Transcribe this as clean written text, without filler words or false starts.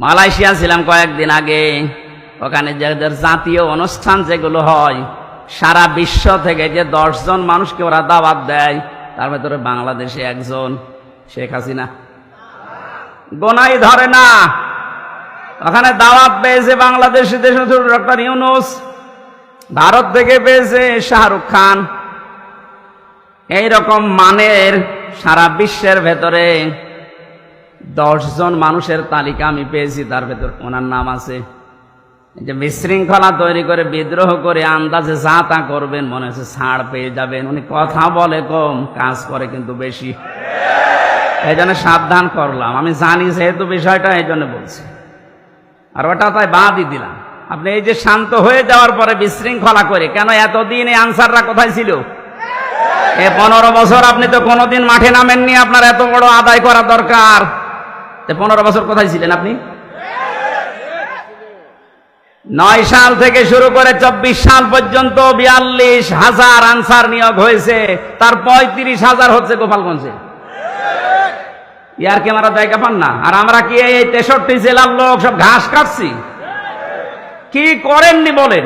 Malaysia ছিলাম কয়েকদিন আগে। ওখানে যাদের জাতীয় অনুষ্ঠান যেগুলো হয়, সারা বিশ্ব থেকে যে 10 জন মানুষকে ওরা দাওয়াত দেয়, তার ভেতরে বাংলাদেশে একজন, শেখ হাসিনা। গোনাই ধরে না। ওখানে দাওয়াত পেয়েছে বাংলাদেশে ডক্টর ইউনূস, ভারত থেকে পেয়েছে শাহরুখ খান। এইরকম মানের সারা বিশ্বের ভেতরে 10 জন মানুষের তালিকা আমি পেয়েছি, তার ভেতর ওনার নাম আছে। যে বিশৃঙ্খলা তৈরি করে বিদ্রোহ করে আন্দাজে যা তা করবেন, মনে হচ্ছে ছাড় পেয়ে যাবেন। উনি কথা বলে কম, কাজ করে কিন্তু বেশি। এই জন্য সাবধান করলাম, আমি জানি যেহেতু বিষয়টা, এই জন্য বলছি। আর ওটা তাই বাদই দিলাম। আপনি এই যে শান্ত হয়ে যাওয়ার পরে বিশৃঙ্খলা করে, কেন এতদিন এই আনসাররা কোথায় ছিল? 15 বছর আপনি তো কোনোদিন মাঠে নামেননি, আপনার এত বড় আদায় করা দরকার। 15 বছর কোথায় ছিলেন আপনি? 9 সাল থেকে শুরু করে 24 সাল পর্যন্ত 42,000 আনসার নিয়োগ হয়েছে, তার 35,000 হচ্ছে গোপালগঞ্জে। ইয়ার ক্যামেরা জায়গা পান না। আর আমরা কি এই 63 জেলার লোক সব ঘাস কাটছি? কি করেননি বলেন?